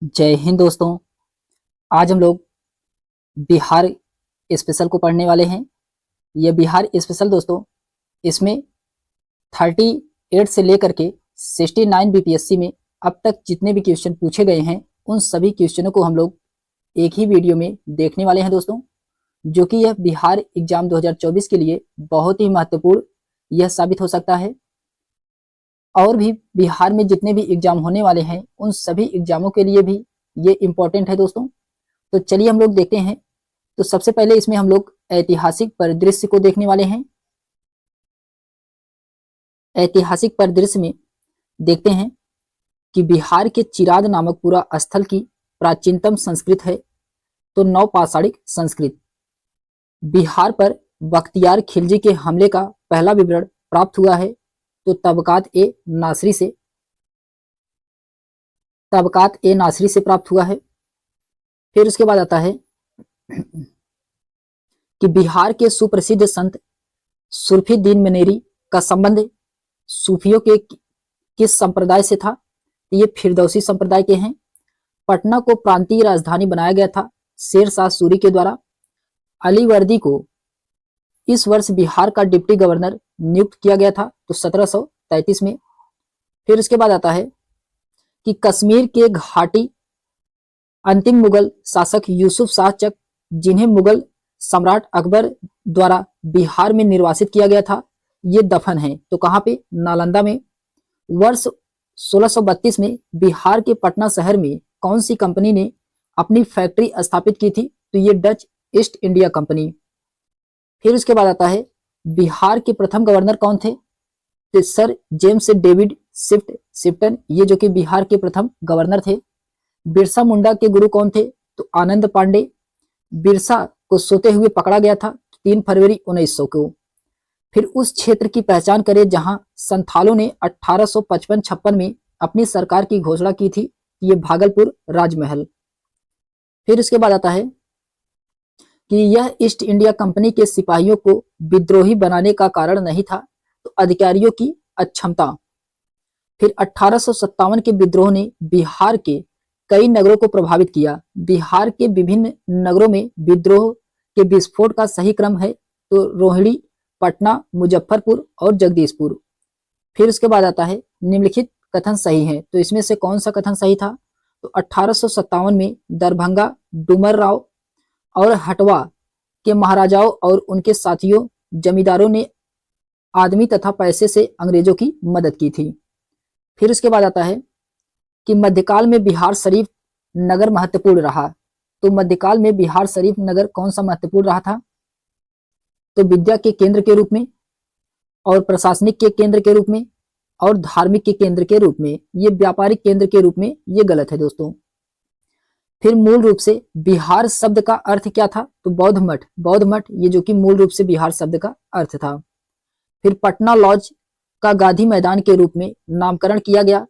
जय हिंद दोस्तों। आज हम लोग बिहार स्पेशल को पढ़ने वाले हैं। यह बिहार स्पेशल दोस्तों, इसमें 38 से लेकर के 69 बीपीएससी में अब तक जितने भी क्वेश्चन पूछे गए हैं उन सभी क्वेश्चनों को हम लोग एक ही वीडियो में देखने वाले हैं दोस्तों, जो कि यह बिहार एग्जाम 2024 के लिए बहुत ही महत्वपूर्ण यह साबित हो सकता है। और भी बिहार में जितने भी एग्जाम होने वाले हैं उन सभी एग्जामों के लिए भी ये इम्पोर्टेंट है दोस्तों। तो चलिए हम लोग देखते हैं। तो सबसे पहले इसमें हम लोग ऐतिहासिक परिदृश्य को देखने वाले हैं। ऐतिहासिक परिदृश्य में देखते हैं कि बिहार के चिराद नामक पूरा स्थल की प्राचीनतम संस्कृत है तो नवपाषाणिक संस्कृत। बिहार पर बख्तियार खिलजी के हमले का पहला विवरण प्राप्त हुआ है तो तबकात ए नासरी से प्राप्त हुआ है। फिर उसके बाद आता है कि बिहार के सुप्रसिद्ध संत सुरफी दीन मनेरी का संबंध सूफियों के किस संप्रदाय से था? ये फिरदौसी संप्रदाय के हैं। पटना को प्रांतीय राजधानी बनाया गया था शेर शाह सूरी के द्वारा। अलीवर्दी को इस वर्ष बिहार का डिप्टी गवर्नर नियुक्त किया गया था तो 1733 में। फिर उसके बाद आता है कि कश्मीर के घाटी अंतिम मुगल शासक यूसुफ शाह चक, जिन्हें मुगल सम्राट अकबर द्वारा बिहार में निर्वासित किया गया था, ये दफन है तो कहाँ पे? नालंदा में। वर्ष 1632 में बिहार के पटना शहर में कौन सी कंपनी ने अपनी फैक्ट्री स्थापित की थी? तो ये डच ईस्ट इंडिया कंपनी। फिर उसके बाद आता है बिहार के प्रथम गवर्नर कौन थे? तो सर जेम्स डेविड शिफ्टन, ये जो कि बिहार के प्रथम गवर्नर थे। बिरसा मुंडा के गुरु कौन थे? तो आनंद पांडे। बिरसा को सोते हुए पकड़ा गया था 3 फरवरी 1900 को। फिर उस क्षेत्र की पहचान करें जहां संथालों ने 1855-56 में अपनी सरकार की घोषणा की थी, ये भागलपुर राजमहल। फिर उसके बाद आता है कि यह ईस्ट इंडिया कंपनी के सिपाहियों को विद्रोही बनाने का कारण नहीं था तो अधिकारियों की अक्षमता। फिर 1857 के विद्रोह ने बिहार के कई नगरों को प्रभावित किया। बिहार के विभिन्न नगरों में विद्रोह के विस्फोट का सही क्रम है तो रोहिणी, पटना, मुजफ्फरपुर और जगदीशपुर। फिर उसके बाद आता है निम्नलिखित कथन सही है तो इसमें से कौन सा कथन सही था? तो 1857 में दरभंगा, डूमरराव और हटवा के महाराजाओं और उनके साथियों जमींदारों ने आदमी तथा पैसे से अंग्रेजों की मदद की थी। फिर उसके बाद आता है कि मध्यकाल में बिहार शरीफ नगर महत्वपूर्ण रहा तो मध्यकाल में बिहार शरीफ नगर कौन सा महत्वपूर्ण रहा था? तो विद्या के केंद्र के रूप में और प्रशासनिक के केंद्र के रूप में और धार्मिक के केंद्र के रूप में। ये व्यापारिक केंद्र के रूप में ये गलत है दोस्तों। फिर मूल रूप से बिहार शब्द का अर्थ क्या था? तो बौद्ध मठ, ये जो कि मूल रूप से बिहार शब्द का अर्थ था। फिर पटना लॉज का गांधी मैदान के रूप में नामकरण किया गया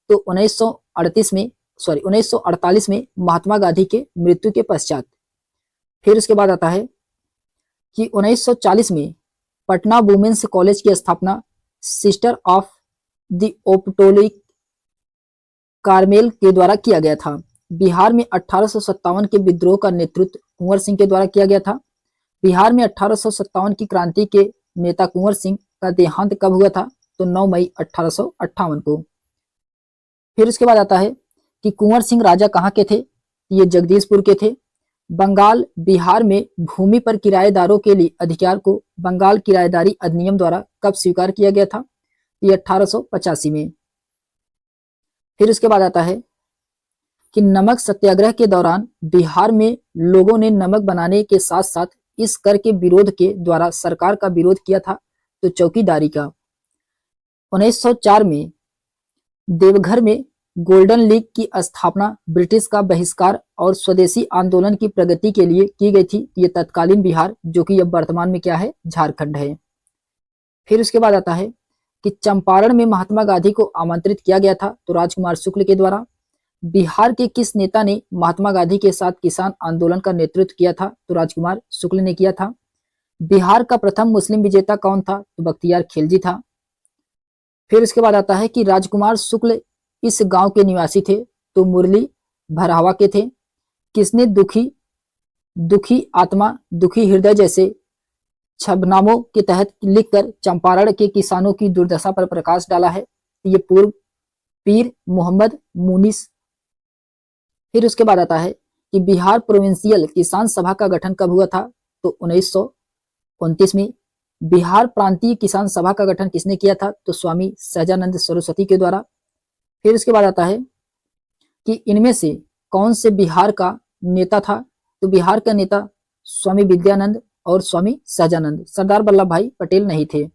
तो 1948 में महात्मा गांधी के मृत्यु के पश्चात। फिर उसके बाद आता है कि 1940 में पटना वुमेन्स कॉलेज की स्थापना सिस्टर ऑफ द ओप्टोलिक कार्मेल के द्वारा किया गया था। बिहार में 1857 के विद्रोह का नेतृत्व कुंवर सिंह के द्वारा किया गया था। बिहार में 1857 की क्रांति के नेता कुंवर सिंह का देहांत कब हुआ था? तो 9 मई 1858 को। फिर उसके बाद आता है कि कुंवर सिंह राजा कहाँ के थे? ये जगदीशपुर के थे। बंगाल बिहार में भूमि पर किराएदारों के लिए अधिकार को बंगाल किराएदारी अधिनियम द्वारा कब स्वीकार किया गया था? ये 1885 में। फिर उसके बाद आता है कि नमक सत्याग्रह के दौरान बिहार में लोगों ने नमक बनाने के साथ साथ इस कर के विरोध के द्वारा सरकार का विरोध किया था तो चौकीदारी का। 1904 में देवघर में गोल्डन लीग की स्थापना ब्रिटिश का बहिष्कार और स्वदेशी आंदोलन की प्रगति के लिए की गई थी। ये तत्कालीन बिहार जो कि अब वर्तमान में क्या है? झारखंड है। फिर उसके बाद आता है कि चंपारण में महात्मा गांधी को आमंत्रित किया गया था तो राजकुमार शुक्ल के द्वारा। बिहार के किस नेता ने महात्मा गांधी के साथ किसान आंदोलन का नेतृत्व किया था? तो राजकुमार शुक्ल ने किया था। बिहार का प्रथम मुस्लिम विजेता कौन था? तो बख्तियार खिलजी था। फिर इसके बाद आता है कि राजकुमार शुक्ल इस गांव के निवासी थे तो मुरली भरावा के थे? किसने दुखी दुखी आत्मा दुखी हृदय जैसे छबनामों के तहत लिखकर चंपारण के किसानों की दुर्दशा पर प्रकाश डाला है? ये पूर्व पीर मोहम्मद मुनीस। फिर उसके बाद आता है कि बिहार प्रोविंशियल किसान सभा का गठन कब हुआ था? तो 1929 में। बिहार प्रांतीय किसान सभा का गठन किसने किया था? तो स्वामी सहजानंद सरस्वती के द्वारा। फिर उसके बाद आता है कि इनमें से कौन से बिहार का नेता था? तो बिहार का नेता स्वामी विद्यानंद और स्वामी सहजानंद, सरदार वल्लभ भाई पटेल नहीं थे।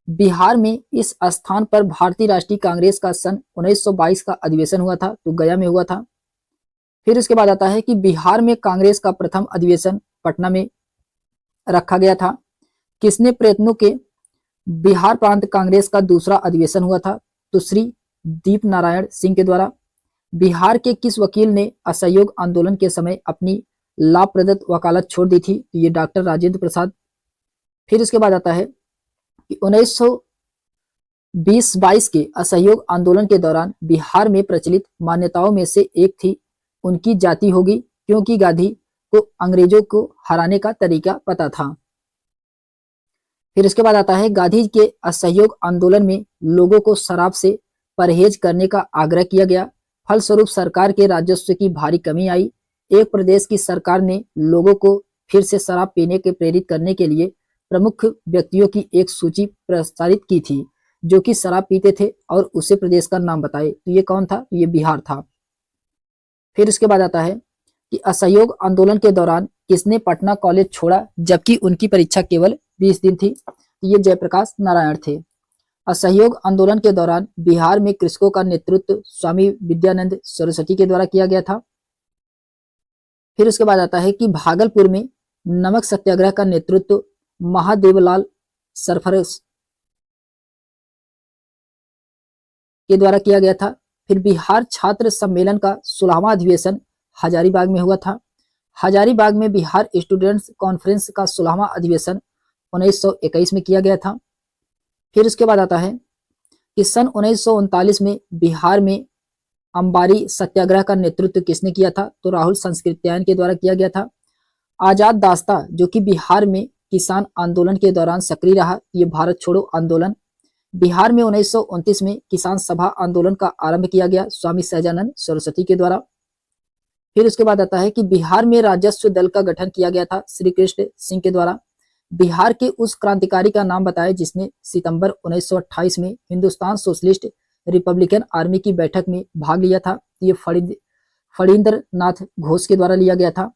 बिहार में इस स्थान पर भारतीय राष्ट्रीय कांग्रेस का सन 1922 का अधिवेशन हुआ था, तो गया में हुआ था। फिर इसके बाद आता है कि बिहार में कांग्रेस का प्रथम अधिवेशन पटना में रखा गया था। किसने प्रयत्नों के बिहार प्रांत कांग्रेस का दूसरा अधिवेशन हुआ था? तो श्री दीप नारायण सिंह के द्वारा। बिहार के किस वकील ने असहयोग आंदोलन के समय अपनी लाभप्रद वकालत छोड़ दी थी? तो ये डॉक्टर राजेंद्र प्रसाद। फिर इसके बाद आता है कि 1920-22 के असहयोग आंदोलन के दौरान बिहार में प्रचलित मान्यताओं में से एक थी उनकी जाति होगी, क्योंकि गांधी को अंग्रेजों को हराने का तरीका पता था। फिर इसके बाद आता है गांधी के असहयोग आंदोलन में लोगों को शराब से परहेज करने का आग्रह किया गया, फलस्वरूप सरकार के राजस्व की भारी कमी आई। एक प्रदेश की सरकार ने लोगों को फिर से शराब पीने के प्रेरित करने के लिए प्रमुख व्यक्तियों की एक सूची प्रसारित की थी जो कि शराब पीते थे और उसे प्रदेश का नाम बताए। तो ये कौन था? तो ये बिहार था। फिर इसके बाद आता है कि असहयोग आंदोलन के दौरान किसने पटना कॉलेज छोड़ा जबकि उनकी परीक्षा केवल 20 दिन थी? तो ये जयप्रकाश नारायण थे। असहयोग आंदोलन के दौरान बिहार में कृषकों का नेतृत्व स्वामी विद्यानंद सरस्वती के द्वारा किया गया था। फिर उसके बाद आता है कि भागलपुर में नमक सत्याग्रह का नेतृत्व महादेवलाल सरफरस के द्वारा किया गया था। फिर बिहार छात्र सम्मेलन का 16वां अधिवेशन हजारीबाग में हुआ था। हजारीबाग में बिहार स्टूडेंट्स कॉन्फ्रेंस का 16वां अधिवेशन 1921 में किया गया था। फिर उसके बाद आता है कि सन 1939 में बिहार में अंबारी सत्याग्रह का नेतृत्व किसने किया था? तो राहुल संस्कृत्यायन के द्वारा किया गया था। आजाद दास्ता जो कि बिहार में किसान आंदोलन के दौरान सक्रिय रहा, ये भारत छोड़ो आंदोलन। बिहार में 1929 में किसान सभा आंदोलन का आरंभ किया गया स्वामी सहजानंद सरस्वती के द्वारा। फिर उसके बाद आता है कि बिहार में राजस्व दल का गठन किया गया था श्री कृष्ण सिंह के द्वारा। बिहार के उस क्रांतिकारी का नाम बताए जिसने सितंबर 1928 में हिंदुस्तान सोशलिस्ट रिपब्लिकन आर्मी की बैठक में भाग लिया था। ये फणींद्र नाथ घोष के द्वारा लिया गया था।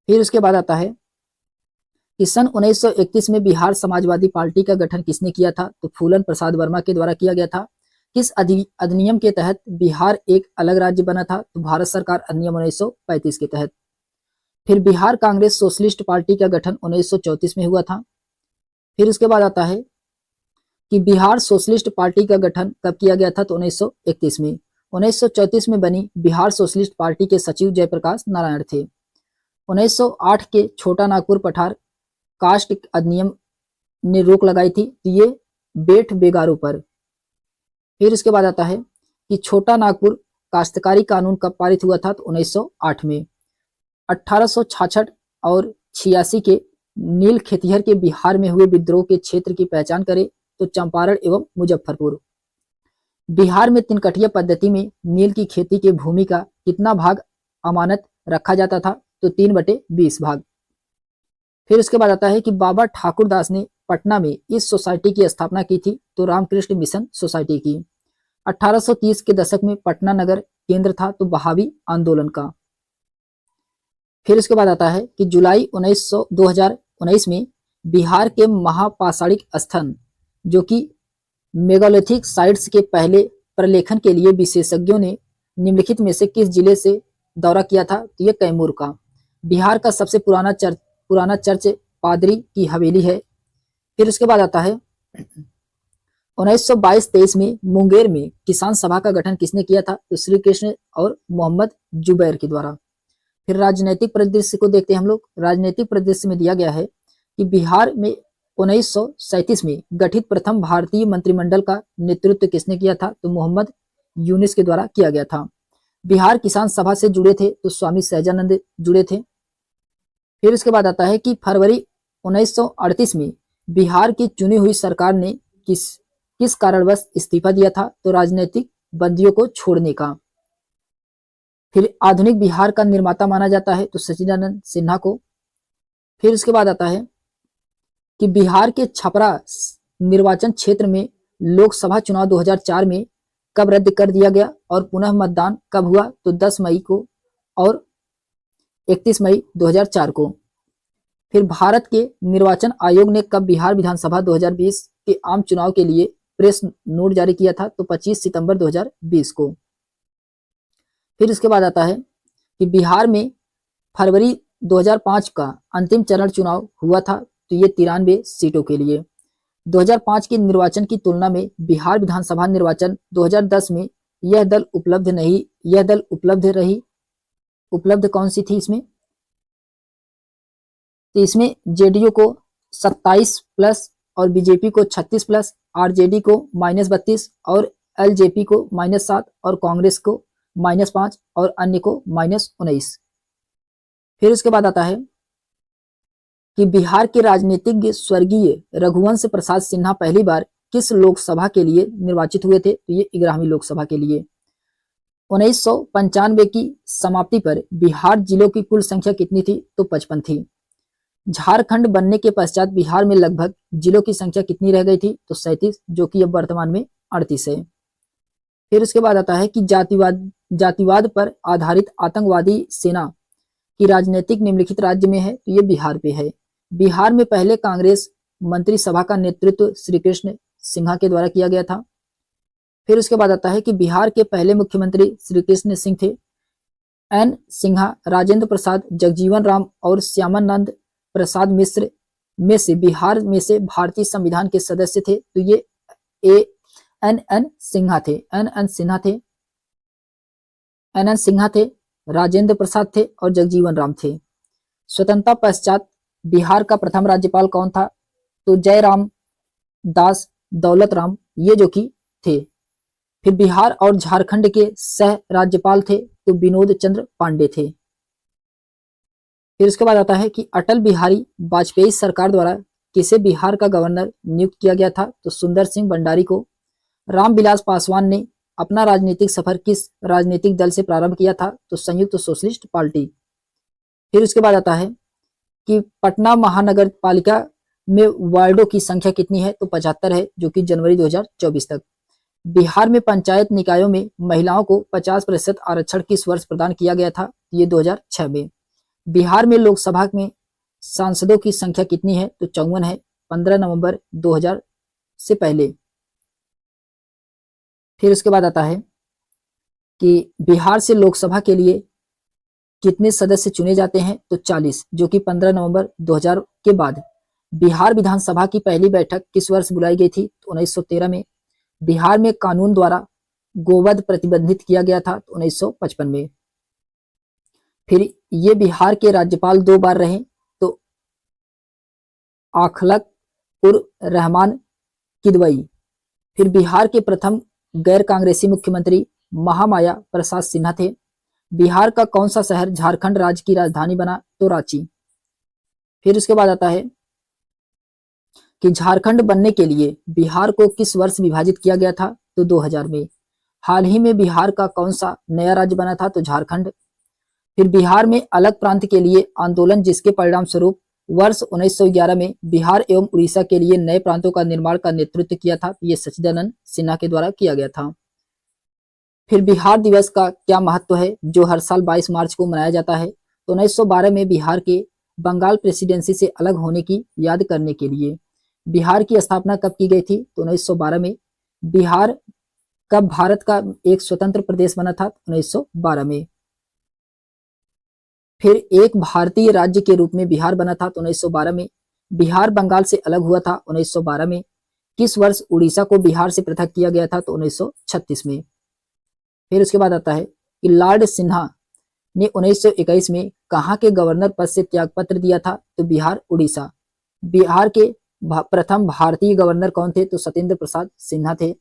फिर उसके बाद आता है कि सन 1931 में बिहार समाजवादी पार्टी का गठन किसने किया था? तो फूलन प्रसाद वर्मा के द्वारा किया गया था। किस अधिनियम के तहत बिहार एक अलग राज्य बना था? तो भारत सरकार अधिनियम 1935 के तहत। फिर बिहार कांग्रेस सोशलिस्ट पार्टी का गठन 1934 में हुआ था। फिर उसके बाद आता है कि बिहार सोशलिस्ट पार्टी का गठन कब किया गया था? तो 1931 में। 1934 में बनी बिहार सोशलिस्ट पार्टी के सचिव जयप्रकाश नारायण थे। 1908 के छोटा नागपुर पठार कास्ट अधिनियम ने रोक लगाई थी, ये बेठ बेगारों पर। फिर इसके बाद आता है कि छोटा नागपुर काश्तकारी कानून कब पारित हुआ था? तो 1908 में। 1866 और 86 के नील खेतिहर के बिहार में हुए विद्रोह के क्षेत्र की पहचान करें तो चंपारण एवं मुजफ्फरपुर। बिहार में तिनकटिया पद्धति में नील की खेती के भूमि का कितना भाग अमानत रखा जाता था? तो 3/20 भाग। फिर उसके बाद आता है कि बाबा ठाकुर दास ने पटना में इस सोसाइटी की स्थापना की थी? तो रामकृष्ण मिशन सोसाइटी की। 1830 के दशक में पटना नगर केंद्र था तो बहावी आंदोलन का। फिर उसके बाद आता है कि जुलाई 2019 में बिहार के महापाषाणिक स्थल जो कि मेगालिथिक साइट्स के पहले प्रलेखन के लिए विशेषज्ञों ने निम्नलिखित में से किस जिले से दौरा किया था? तो ये कैमूर का। बिहार का सबसे पुराना चर्च पादरी की हवेली है। फिर उसके बाद आता है 1922-23 में मुंगेर में किसान सभा का गठन किसने किया था? तो श्री कृष्ण और मोहम्मद जुबैर के द्वारा। फिर राजनीतिक परिदृश्य को देखते हैं हम लोग। राजनीतिक परिदृश्य में दिया गया है कि बिहार में 1937 में गठित प्रथम भारतीय मंत्रिमंडल का नेतृत्व किसने किया था? तो मोहम्मद यूनिस के द्वारा किया गया था। बिहार किसान सभा से जुड़े थे तो स्वामी सहजानंद जुड़े थे। फिर उसके बाद आता है कि फरवरी 1938 में बिहार की चुनी हुई सरकार ने किस किस कारणवश इस्तीफा दिया था, तो राजनीतिक बंदियों को छोड़ने का। फिर आधुनिक बिहार का निर्माता माना जाता है तो सच्चिदानंद सिन्हा को। फिर उसके बाद आता है कि बिहार के छपरा निर्वाचन क्षेत्र में लोकसभा चुनाव 2004 में कब रद्द कर दिया गया और पुनः मतदान कब हुआ, तो 10 मई को और 31 मई 2004 को। फिर भारत के निर्वाचन आयोग ने कब बिहार विधानसभा 2020 के आम चुनाव के लिए प्रेस नोट जारी किया था, तो 25 सितंबर 2020 को। फिर इसके बाद आता है कि बिहार में फरवरी 2005 का अंतिम चरण चुनाव हुआ था, तो ये 93 सीटों के लिए। 2005 के निर्वाचन की तुलना में बिहार विधानसभा निर्वाचन 2010 में यह दल उपलब्ध कौन सी थी इसमें, तो इसमें जेडीयू को 27 प्लस और बीजेपी को 36 प्लस, आरजेडी को -32 और एलजेपी को -7 और कांग्रेस को -5 और अन्य को -19। फिर उसके बाद आता है कि बिहार के राजनीतिज्ञ स्वर्गीय रघुवंश प्रसाद सिन्हा पहली बार किस लोकसभा के लिए निर्वाचित हुए थे, तो ये 11वीं लोकसभा के लिए। 1995 की समाप्ति पर बिहार जिलों की कुल संख्या कितनी थी, तो 55 थी। झारखंड बनने के पश्चात बिहार में लगभग जिलों की संख्या कितनी रह गई थी, तो 37, जो कि अब वर्तमान में 38 है। फिर उसके बाद आता है कि जातिवाद पर आधारित आतंकवादी सेना की राजनीतिक निम्नलिखित राज्य में है, तो ये बिहार पे है। बिहार में पहले कांग्रेस मंत्रिसभा का नेतृत्व श्री कृष्ण सिन्हा के द्वारा किया गया था। फिर उसके बाद आता है कि बिहार के पहले मुख्यमंत्री श्री कृष्ण सिंह थे। एन सिन्हा, राजेंद्र प्रसाद, जगजीवन राम और श्यामानंद प्रसाद मिश्र में से बिहार में से भारतीय संविधान के सदस्य थे, तो ये एन सिन्हा थे, राजेंद्र प्रसाद थे और जगजीवन राम थे। स्वतंत्रता पश्चात बिहार का प्रथम राज्यपाल कौन था, तो जयराम दास दौलत राम, ये जो कि थे। फिर बिहार और झारखंड के सह राज्यपाल थे, तो विनोद चंद्र पांडे थे। फिर उसके बाद आता है कि अटल बिहारी वाजपेयी सरकार द्वारा किसे बिहार का गवर्नर नियुक्त किया गया था, तो सुंदर सिंह भंडारी को। रामविलास पासवान ने अपना राजनीतिक सफर किस राजनीतिक दल से प्रारंभ किया था, तो संयुक्त सोशलिस्ट पार्टी। फिर उसके बाद आता है कि पटना महानगर पालिका में वार्डों की संख्या कितनी है, तो 75 है, जो कि जनवरी 2024 तक। बिहार में पंचायत निकायों में महिलाओं को 50% आरक्षण किस वर्ष प्रदान किया गया था, ये 2006 में। बिहार में लोकसभा में सांसदों की संख्या कितनी है, तो 54 है, 15 नवंबर 2000 से पहले। फिर उसके बाद आता है कि बिहार से लोकसभा के लिए कितने सदस्य चुने जाते हैं, तो 40, जो कि 15 नवंबर 2000 के बाद। बिहार विधानसभा की पहली बैठक किस वर्ष बुलाई गई थी, तो 1913 में। बिहार में कानून द्वारा गोवध प्रतिबंधित किया गया था, तो 1955 में। फिर ये बिहार के राज्यपाल 2 बार रहे, तो आखलक उर रहमान किदवई। फिर बिहार के प्रथम गैर कांग्रेसी मुख्यमंत्री महामाया प्रसाद सिन्हा थे। बिहार का कौन सा शहर झारखंड राज्य की राजधानी बना, तो रांची। फिर उसके बाद आता है कि झारखंड बनने के लिए बिहार को किस वर्ष विभाजित किया गया था, तो 2000 में। हाल ही में बिहार का कौन सा नया राज्य बना था, तो झारखंड। फिर बिहार में अलग प्रांत के लिए आंदोलन, जिसके परिणाम स्वरूप वर्ष 1911 में बिहार एवं उड़ीसा के लिए नए प्रांतों का निर्माण का नेतृत्व किया था, ये सच्चिदानंद सिन्हा के द्वारा किया गया था। फिर बिहार दिवस का क्या महत्व है, जो हर साल 22 मार्च को मनाया जाता है, तो 1912 में बिहार के बंगाल प्रेसिडेंसी से अलग होने की याद करने के लिए। बिहार की स्थापना कब की गई थी, तो 1912 में। बिहार कब भारत का एक स्वतंत्र प्रदेश बना था, 1912 में। फिर एक भारतीय राज्य के रूप में बिहार बना था, तो 1912 में। बिहार बंगाल से अलग हुआ था 1912 में। किस वर्ष उड़ीसा को बिहार से पृथक किया गया था, तो 1936 में। फिर उसके बाद आता है कि लॉर्ड सिन्हा ने 1921 में कहाँ के गवर्नर पद से त्यागपत्र दिया था, तो बिहार उड़ीसा। बिहार के प्रथम भारतीय गवर्नर कौन थे, तो सत्येंद्र प्रसाद सिन्हा थे।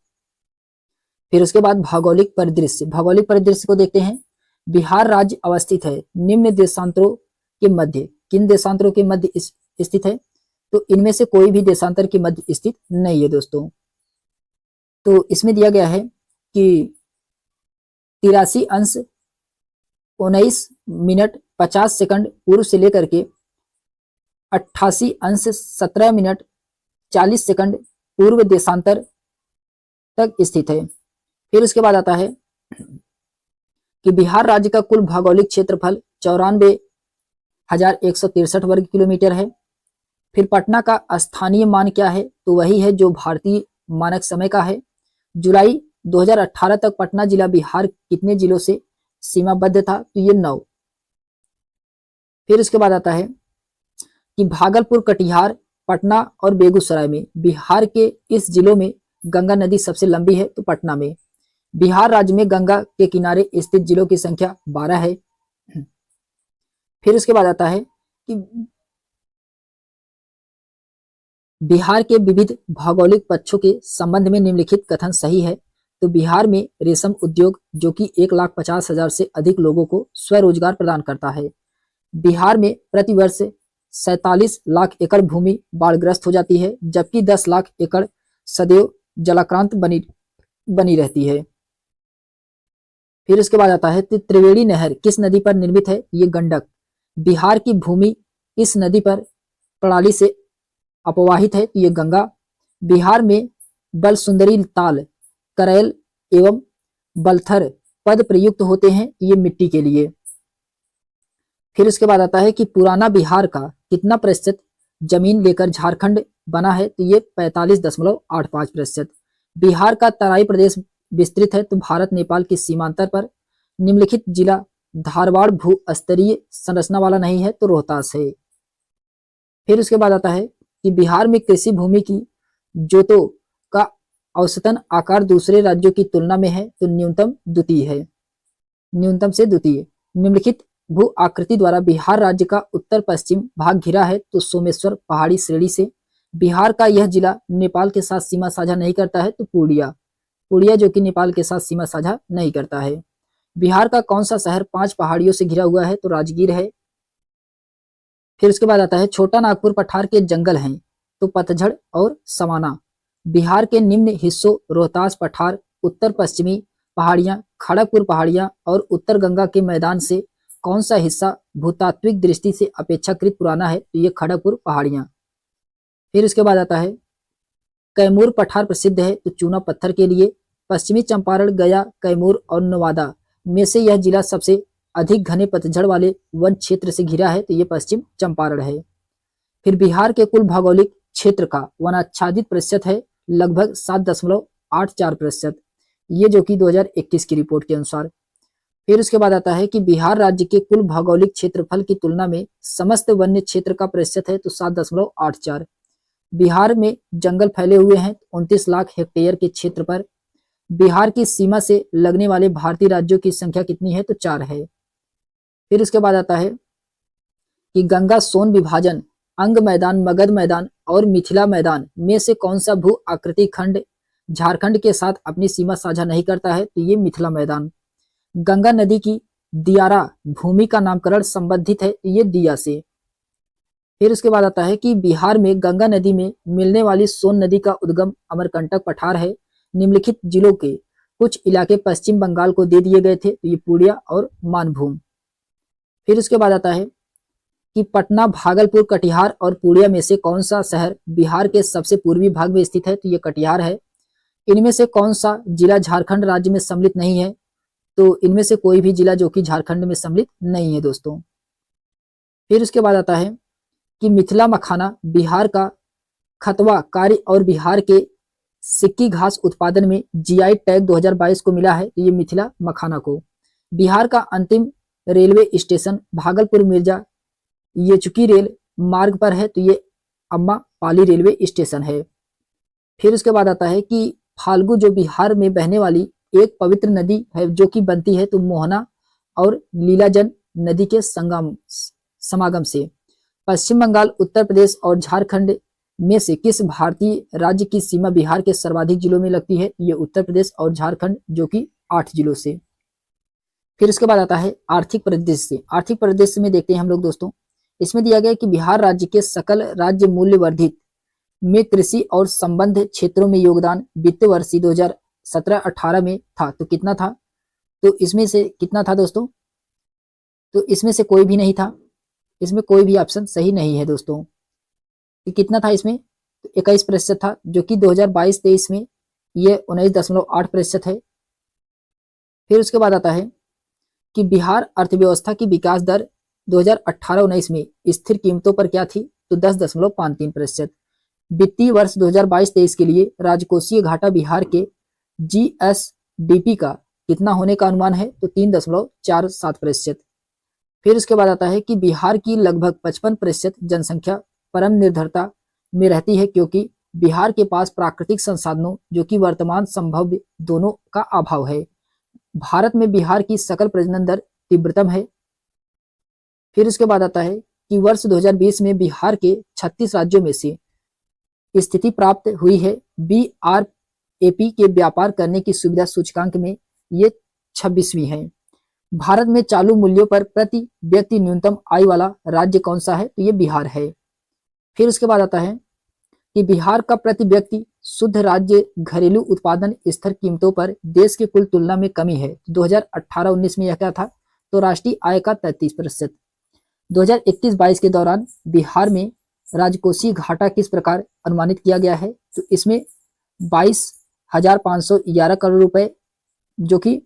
फिर उसके बाद भौगोलिक परिदृश्य को देखते हैं बिहार राज्य अवस्थित है निम्न देशांतरों के मध्य। किन देशांतरों के मध्य स्थित है? तो इनमें से कोई भी देशांतर के मध्य स्थित नहीं है दोस्तों। तो इसमें दिया गया है कि 83 अंश 19 मिनट 50 सेकंड पूर्व से लेकर के 88 अंश 17 मिनट 40 सेकंड पूर्व देशांतर तक स्थित है। फिर उसके बाद आता है कि बिहार राज्य का कुल भौगोलिक क्षेत्रफल 94,163 वर्ग किलोमीटर है। फिर पटना का स्थानीय मान क्या है? तो वही है जो भारतीय मानक समय का है। जुलाई 2018 तक पटना जिला बिहार कितने जिलों से सीमाबद्ध था? तो ये 9। फिर उसके बाद आता है कि भागलपुर, कटिहार, पटना और बेगूसराय में बिहार के इस जिलों में गंगा नदी सबसे लंबी है? तो पटना में। बिहार राज्य में गंगा के किनारे स्थित जिलों की संख्या 12 है। फिर उसके बाद आता है कि बिहार के विविध भौगोलिक पक्षों के संबंध में निम्नलिखित कथन सही है। तो बिहार में रेशम उद्योग जो कि 1,50,000 से अधिक लोगों को स्वरोजगार प्रदान करता है। बिहार में प्रतिवर्ष 47 लाख एकड़ भूमि बाढ़ग्रस्त हो जाती है, जबकि 10 लाख एकड़ सदैव जलाक्रांत बनी रहती है। फिर उसके बाद आता है त्रिवेणी नहर किस नदी पर निर्मित है? ये गंडक। बिहार की भूमि इस नदी पर प्रणाली से अपवाहित है, तो ये गंगा। बिहार में बल सुंदरी ताल, करैल एवं बलथर पद प्रयुक्त होते हैं, ये मिट्टी के लिए। फिर उसके बाद आता है कि पुराना बिहार का कितना प्रतिशत जमीन लेकर झारखंड बना है? तो ये 45.85%। बिहार का तराई प्रदेश विस्तृत है, तो भारत नेपाल की सीमांतर पर। निम्नलिखित जिला धारवाड़ भू स्तरीय संरचना वाला नहीं है, तो रोहतास है। फिर उसके बाद आता है कि बिहार में कृषि भूमि की जोतों का औसतन आकार दूसरे राज्यों की तुलना में है, तो न्यूनतम द्वितीय है, न्यूनतम से द्वितीय। निम्नलिखित भू आकृति द्वारा बिहार राज्य का उत्तर पश्चिम भाग घिरा है, तो सोमेश्वर पहाड़ी श्रेणी से। बिहार का यह जिला नेपाल के साथ सीमा साझा नहीं करता है, तो पूर्णिया जो कि नेपाल के साथ सीमा साझा नहीं करता है। बिहार का कौन सा शहर 5 पहाड़ियों से घिरा हुआ है? तो राजगीर है। फिर उसके बाद आता है छोटा नागपुर पठार के जंगल हैं, तो पतझड़ और सवाना। बिहार के निम्न हिस्सों रोहतास पठार, उत्तर पश्चिमी पहाड़ियां, खड़गपुर पहाड़ियां और उत्तर गंगा के मैदान से कौन सा हिस्सा भूतात्विक दृष्टि से अपेक्षाकृत पुराना है? तो ये खड़गपुर पहाड़ियां। फिर उसके बाद आता है कैमूर पठार प्रसिद्ध है, तो चूना पत्थर के लिए। पश्चिमी चंपारण, गया, कैमूर और नवादा में से यह जिला सबसे अधिक घने पतझड़ वाले वन क्षेत्र से घिरा है, तो ये पश्चिम चंपारण है। फिर बिहार के कुल भौगोलिक क्षेत्र का वनाच्छादित प्रतिशत है लगभग 7.84%, ये जो कि 2021 की रिपोर्ट के अनुसार। फिर उसके बाद आता है कि बिहार राज्य के कुल भौगोलिक क्षेत्रफल की तुलना में समस्त वन्य क्षेत्र का प्रतिशत है, तो 7.84। बिहार में जंगल फैले हुए हैं 29 लाख हेक्टेयर के क्षेत्र पर। बिहार की सीमा से लगने वाले भारतीय राज्यों की संख्या कितनी है? तो 4 है। फिर उसके बाद आता है कि गंगा सोन विभाजन अंग मैदान, मगध मैदान और मिथिला मैदान में से कौन सा भू आकृति खंड झारखंड के साथ अपनी सीमा साझा नहीं करता है? तो ये मिथिला मैदान। गंगा नदी की दियारा भूमि का नामकरण संबंधित है, ये दिया से। फिर उसके बाद आता है कि बिहार में गंगा नदी में मिलने वाली सोन नदी का उद्गम अमरकंटक पठार है। निम्नलिखित जिलों के कुछ इलाके पश्चिम बंगाल को दे दिए गए थे, तो ये पूर्णिया और मानभूम। फिर उसके बाद आता है कि पटना, भागलपुर, कटिहार और पूर्णिया में से कौन सा शहर बिहार के सबसे पूर्वी भाग में स्थित है? तो ये कटिहार है। इनमें से कौन सा जिला झारखंड राज्य में सम्मिलित नहीं है? तो इनमें से कोई भी जिला जो कि झारखंड में सम्मिलित नहीं है दोस्तों। फिर उसके बाद आता है कि मिथिला मखाना बिहार का खतवा कार्य और बिहार के सिक्की घास उत्पादन में जीआई टैग 2022 को मिला है, ये मिथिला मखाना को। बिहार का अंतिम railway station Bhagalpur Mirzachauki rail मार्ग पर है, तो ये अम्मा पाली रेलवे स्टेशन है। फिर उसके बाद आता है कि फाल्गु जो बिहार में बहने वाली एक पवित्र नदी है जो कि बनती है तो मोहना और लीलाजन नदी के समागम से। पश्चिम बंगाल, उत्तर प्रदेश और झारखंड में से किस भारतीय राज्य की सीमा बिहार के सर्वाधिक जिलों में लगती है? ये उत्तर प्रदेश और झारखंड जो कि 8 जिलों से। फिर उसके बाद आता है आर्थिक परिदृश्य। आर्थिक परिदृश्य में देखते हैं हम लोग दोस्तों, इसमें दिया गया है कि बिहार राज्य के सकल राज्य मूल्य वर्धित में कृषि और संबद्ध क्षेत्रों में योगदान वित्तीय वर्ष 2017-18 में था। तो कितना था? तो इसमें से कितना था दोस्तों? तो इसमें से कोई भी नहीं था, इसमें कोई भी ऑप्शन सही नहीं है दोस्तों। कि कितना था इसमें? तो 21% था, जो कि 2022-23 में ये 19.8% है। फिर उसके बाद आता है कि बिहार अर्थव्यवस्था की विकास दर 2018-19 में स्थिर कीमतों पर क्या थी? तो 10.53%। वित्तीय वर्ष 2022-23 के लिए राजकोषीय घाटा बिहार के जीएसडीपी का कितना होने का अनुमान है? तो 3.47%। फिर उसके बाद आता है कि बिहार की लगभग 55% जनसंख्या परम निर्भरता में रहती है, क्योंकि बिहार के पास प्राकृतिक संसाधनों जो कि वर्तमान संभव दोनों का अभाव है। भारत में बिहार की सकल प्रजनन दर तीव्रतम है। फिर उसके बाद आता है कि वर्ष 2020 में बिहार के 36 राज्यों में से स्थिति प्राप्त हुई है बीआरएपी के व्यापार करने की सुविधा सूचकांक में ये 26वीं है। भारत में चालू मूल्यों पर प्रति व्यक्ति न्यूनतम आय वाला राज्य कौन सा है? तो ये बिहार है। फिर उसके बाद आता है कि बिहार का प्रति व्यक्ति शुद्ध राज्य घरेलू उत्पादन स्तर कीमतों पर देश के कुल तुलना में कमी है। 2018-19 में यह क्या था? तो राष्ट्रीय आय का 33%। 2021-22 के दौरान बिहार में राजकोषीय घाटा किस प्रकार अनुमानित किया गया है? तो इसमें 22,511 करोड़ रुपए, जो कि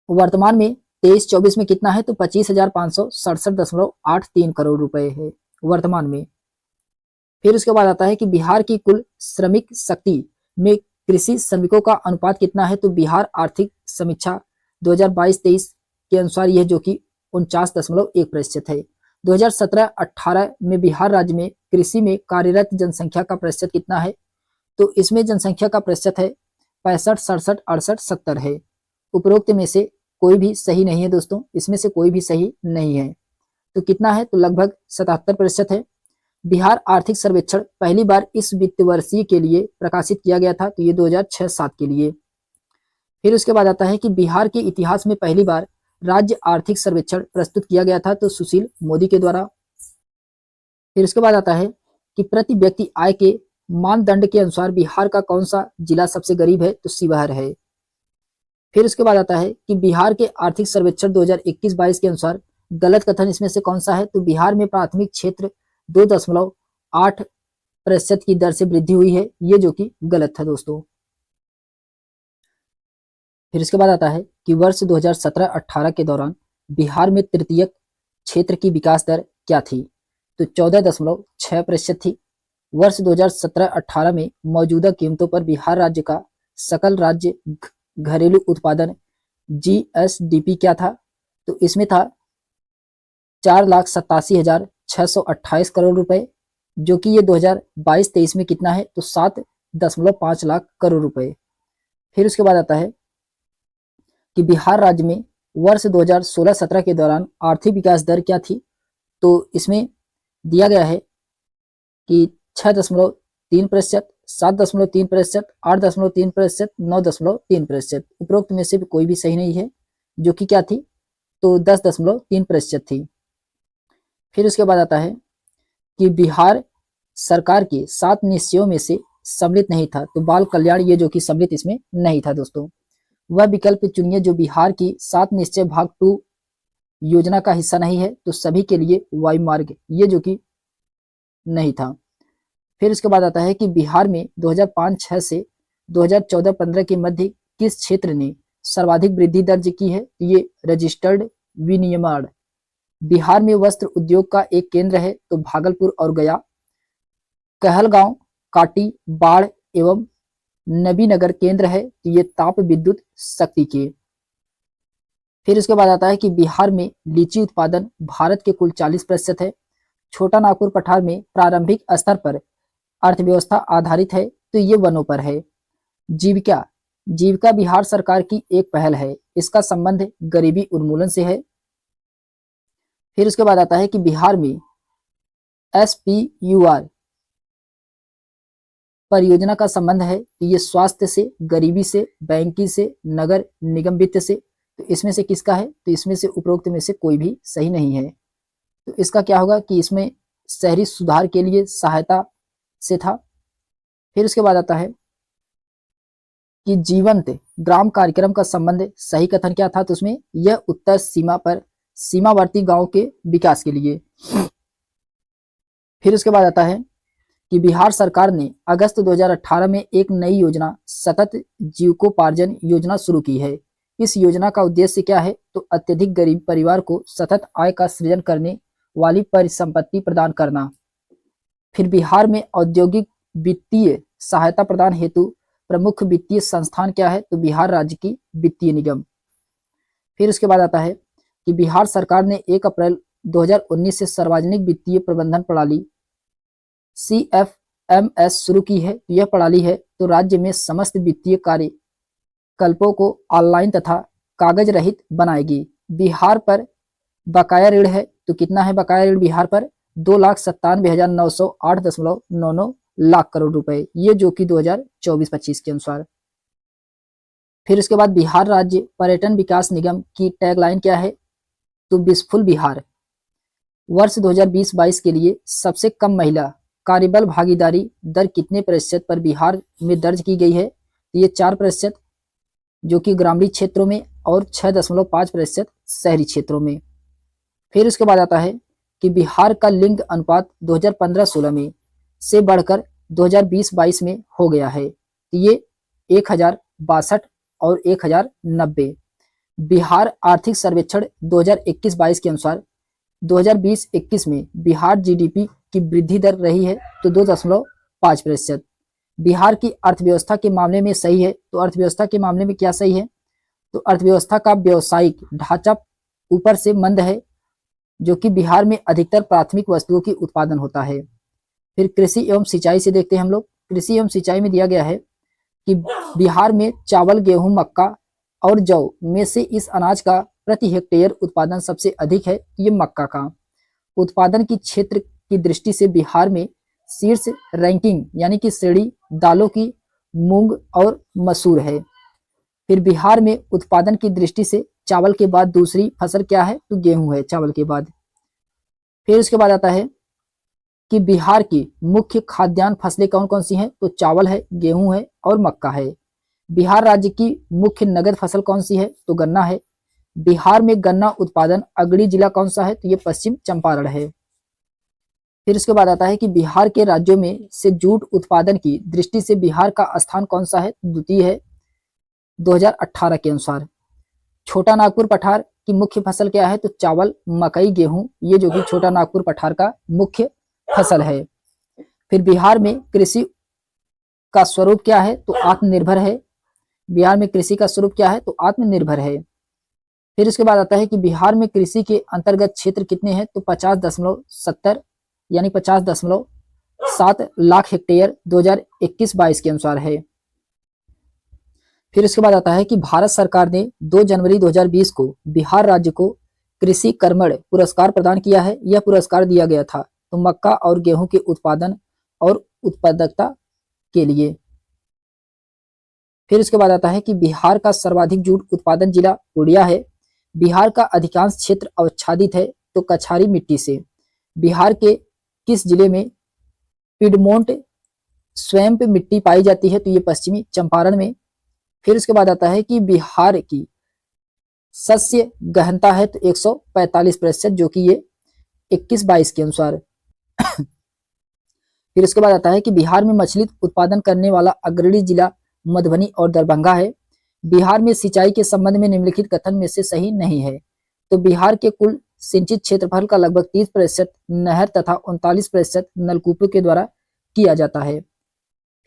वर्तमान में 23-24 में कितना है? तो 25,567.83 करोड़ रुपए है वर्तमान में। फिर उसके बाद आता है कि बिहार की कुल श्रमिक शक्ति में कृषि श्रमिकों का अनुपात कितना है? तो बिहार आर्थिक समीक्षा 2022-23 के अनुसार यह जो कि 49.1% है। 2017-18 में बिहार राज्य में कृषि में कार्यरत जनसंख्या का प्रतिशत कितना है? तो इसमें जनसंख्या का प्रतिशत है 65, 67, 68, 70 है। उपरोक्त में से कोई भी सही नहीं है दोस्तों, इसमें से कोई भी सही नहीं है। तो कितना है? तो लगभग 77% है। बिहार आर्थिक सर्वेक्षण पहली बार इस वित्त वर्षीय के लिए प्रकाशित किया गया था, तो ये 2006-07 के लिए। फिर उसके बाद आता है कि बिहार के इतिहास में पहली बार राज्य आर्थिक सर्वेक्षण प्रस्तुत किया गया था, तो सुशील मोदी के द्वारा। फिर उसके बाद आता है कि प्रति व्यक्ति आय के मानदंड के अनुसार बिहार का कौन सा जिला सबसे गरीब है? तो शिवहर है। फिर उसके बाद आता है कि बिहार के आर्थिक सर्वेक्षण 2021-22 के अनुसार गलत कथन इसमें से कौन सा है? तो बिहार में प्राथमिक क्षेत्र 2.8% की दर से वृद्धि हुई है, ये जो कि गलत था दोस्तों। फिर इसके बाद आता है कि वर्ष 2017-18 के दौरान बिहार में तृतीयक क्षेत्र की विकास दर क्या थी? तो 14.6% थी। वर्ष 2017-18 में मौजूदा कीमतों पर बिहार राज्य का सकल राज्य घरेलू उत्पादन जीएसडीपी क्या था? तो इसमें था 4,87,628 करोड़ रुपए, जो कि ये 2022-23 में कितना है? तो 7.5 लाख करोड़ रुपए। फिर उसके बाद आता है कि बिहार राज्य में वर्ष 2016-17 के दौरान आर्थिक विकास दर क्या थी? तो इसमें दिया गया है कि 6.3%, 7.3%, 8.3%, 9.3%। उपरोक्त में से भी कोई भी सही नहीं है, जो कि क्या थी? तो 10.3% थी। फिर उसके बाद आता है कि बिहार सरकार के 7 निश्चयों में से सम्मिलित नहीं था, तो बाल कल्याण ये जो कि सम्मिलित इसमें नहीं था दोस्तों। वह विकल्प चुनिए जो बिहार की 7 निश्चय भाग 2 योजना का हिस्सा नहीं है, तो सभी के लिए वायु मार्ग ये जो कि नहीं था। फिर उसके बाद आता है कि बिहार में 2005-06 से 2014-15 के मध्य किस क्षेत्र ने सर्वाधिक वृद्धि दर्ज की है? ये रजिस्टर्ड विनिर्माण। बिहार में वस्त्र उद्योग का एक केंद्र है, तो भागलपुर और गया। कहलगांव, काटी, बाढ़ एवं नबीनगर केंद्र है, तो ये ताप विद्युत शक्ति के। फिर उसके बाद आता है कि बिहार में लीची उत्पादन भारत के कुल 40% है। छोटा नागपुर पठार में प्रारंभिक स्तर पर अर्थव्यवस्था आधारित है, तो ये वनों पर है। जीविका जीविका बिहार सरकार की एक पहल है, इसका संबंध गरीबी उन्मूलन से है। फिर उसके बाद आता है कि बिहार में SPUR परियोजना का संबंध है, तो ये स्वास्थ्य से, गरीबी से, बैंकिंग से, नगर निगम वित्त से, तो इसमें से किसका है? तो इसमें से उपरोक्त में से कोई भी सही नहीं है। तो इसका क्या होगा कि इसमें शहरी सुधार के लिए सहायता से था। फिर उसके बाद आता है कि जीवंत ग्राम कार्यक्रम का संबंध सही कथन क्या था? तो उसमें यह उत्तर सीमा पर सीमावर्ती गांव के विकास के लिए। फिर उसके बाद आता है कि बिहार सरकार ने अगस्त 2018 में एक नई योजना सतत जीविकोपार्जन योजना शुरू की है। इस योजना का उद्देश्य क्या है? तो अत्यधिक गरीब परिवार को सतत आय का सृजन करने वाली परिसंपत्ति प्रदान करना। फिर बिहार में औद्योगिक वित्तीय सहायता प्रदान हेतु प्रमुख वित्तीय संस्थान क्या है? तो बिहार राज्य की वित्तीय निगम। फिर उसके बाद आता है कि बिहार सरकार ने 1 अप्रैल 2019 से सार्वजनिक वित्तीय प्रबंधन प्रणाली CFMS शुरू की है। यह प्रणाली है तो राज्य में समस्त वित्तीय कार्यकल्पों को ऑनलाइन तथा कागज रहित बनाएगी। बिहार पर बकाया ऋण है तो कितना है बकाया ऋण बिहार पर? 2,97,908.99 लाख करोड़ रुपए, ये जो कि 2024-25 के अनुसार। फिर उसके बाद बिहार राज्य पर्यटन विकास निगम की टैगलाइन क्या है? तो ब्लिसफुल बिहार। वर्ष 2020-22 के लिए सबसे कम महिला कार्यबल भागीदारी दर कितने प्रतिशत पर बिहार में दर्ज की गई है? तो ये 4% जो कि ग्रामीण क्षेत्रों में और 6.5% शहरी क्षेत्रों में। फिर उसके बाद आता है कि बिहार का लिंग अनुपात 2015-16 में से बढ़कर 2020-22 में हो गया है। तो ये 1062 और 1090। बिहार आर्थिक सर्वेक्षण 2021-22 के अनुसार 2020-21 में बिहार जीडीपी की वृद्धि दर रही है तो 2.5%। बिहार की अर्थव्यवस्था के मामले में सही है। तो अर्थव्यवस्था के मामले में क्या सही है? तो अर्थव्यवस्था का व्यावसायिक ढांचा ऊपर से मंद है, जो कि बिहार में अधिकतर प्राथमिक वस्तुओं की उत्पादन होता है। फिर कृषि एवं सिंचाई से देखते हैं हम लोग। कृषि एवं सिंचाई में दिया गया है कि बिहार में चावल, गेहूं, मक्का और जौ में से इस अनाज का प्रति हेक्टेयर उत्पादन सबसे अधिक है। ये मक्का का उत्पादन की क्षेत्र की दृष्टि से बिहार में शीर्ष रैंकिंग यानी कि श्रेणी दालों की मूंग और मसूर है। फिर बिहार में उत्पादन की दृष्टि से चावल के बाद दूसरी फसल क्या है? तो गेहूं है चावल के बाद। फिर उसके बाद आता है कि बिहार की मुख्य खाद्यान्न फसलें कौन कौन सी हैं? तो चावल है, गेहूं है और मक्का है। बिहार राज्य की मुख्य नगद फसल कौन सी है? तो गन्ना है। बिहार में गन्ना उत्पादन अग्रणी जिला कौन सा है? तो ये पश्चिम चंपारण है। फिर उसके बाद आता है कि बिहार के राज्यों में से जूट उत्पादन की दृष्टि से बिहार का स्थान कौन सा है? द्वितीय है 2018 के अनुसार। छोटा नागपुर पठार की मुख्य फसल क्या है? तो चावल, मकई, गेहूं, ये जो कि छोटा नागपुर पठार का मुख्य फसल है। फिर बिहार में कृषि का स्वरूप क्या है? तो आत्मनिर्भर है। बिहार में कृषि का स्वरूप क्या है? तो आत्मनिर्भर है। फिर उसके बाद आता है कि बिहार में कृषि के अंतर्गत क्षेत्र कितने हैं? तो 50.70 यानी 50.7 लाख हेक्टेयर 2021-22 के अनुसार है। फिर उसके बाद आता है कि भारत सरकार ने 2 जनवरी 2020 को बिहार राज्य को कृषि कर्मण पुरस्कार प्रदान किया है। यह पुरस्कार दिया गया था तो मक्का और गेहूं के उत्पादन और उत्पादकता के लिए। फिर उसके बाद आता है कि बिहार का सर्वाधिक जूट उत्पादन जिला पूर्णिया है। बिहार का अधिकांश क्षेत्र आच्छादित है तो कछारी मिट्टी से। बिहार के किस जिले में पिडमोंट स्वैम्प मिट्टी पाई जाती है? तो ये पश्चिमी चंपारण में। फिर उसके बाद आता है कि बिहार की सस्य गहनता है तो 145%, जो कि ये 21-22 के अनुसार। फिर उसके बाद आता है कि बिहार में मछली उत्पादन करने वाला अग्रणी जिला मधुबनी और दरभंगा है। बिहार में सिंचाई के संबंध में निम्नलिखित कथन में से सही नहीं है। तो बिहार के कुल सिंचित क्षेत्रफल का लगभग 30% नहर तथा 39% नलकूपों के द्वारा किया जाता है।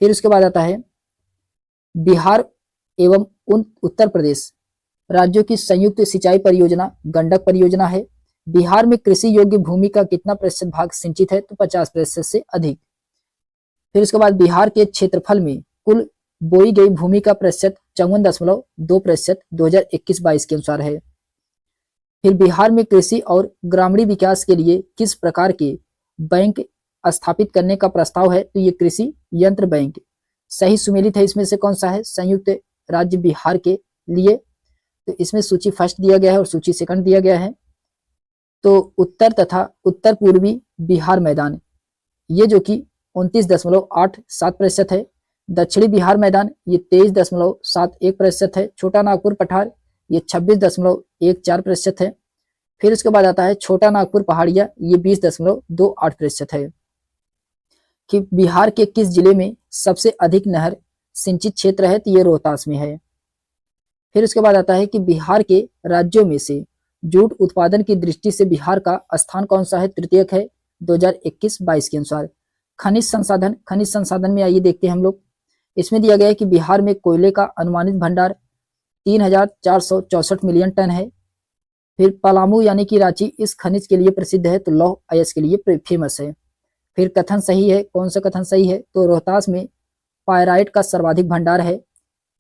फिर उसके बाद आता है बिहार एवं उत्तर प्रदेश राज्यों की संयुक्त सिंचाई परियोजना गंडक परियोजना है। बिहार में कृषि योग्य भूमि का कितना प्रतिशत भाग सिंचित है? तो 50% से अधिक। फिर उसके बाद बिहार के क्षेत्रफल में कुल बोई गई भूमि का प्रतिशत 54.2% 2021-22 के अनुसार है। फिर बिहार में कृषि और ग्रामीण विकास के लिए किस प्रकार के बैंक स्थापित करने का प्रस्ताव है? तो ये कृषि यंत्र बैंक। सही सुमेलित है इसमें से कौन सा है? संयुक्त राज्य बिहार के लिए तो इसमें सूची फर्स्ट दिया गया है और सूची सेकंड दिया गया है। तो उत्तर तथा उत्तर पूर्वी बिहार मैदान ये जो कि 29.87% है। दक्षिणी बिहार मैदान ये 23.71% है। छोटा नागपुर पठार ये 26.14% है। फिर उसके बाद आता है छोटा नागपुर पहाड़िया ये 20.28% है। कि बिहार के किस जिले में सबसे अधिक नहर सिंचित क्षेत्र है, तो ये रोहतास में है। फिर उसके बाद आता है कि बिहार के राज्यों में से जूट उत्पादन की दृष्टि से बिहार का स्थान कौन सा है, तृतीयक है 2021-22 के अनुसार। खनिज संसाधन में आइए देखते हैं हम लोग। इसमें दिया गया है कि बिहार में कोयले का अनुमानित भंडार 3,464 मिलियन टन है। फिर पलामू यानी कि रांची इस खनिज के लिए प्रसिद्ध है, तो लौह अयस्क के लिए फेमस है। फिर कथन सही है, कौन सा कथन सही है, तो रोहतास में पायराइट का सर्वाधिक भंडार है।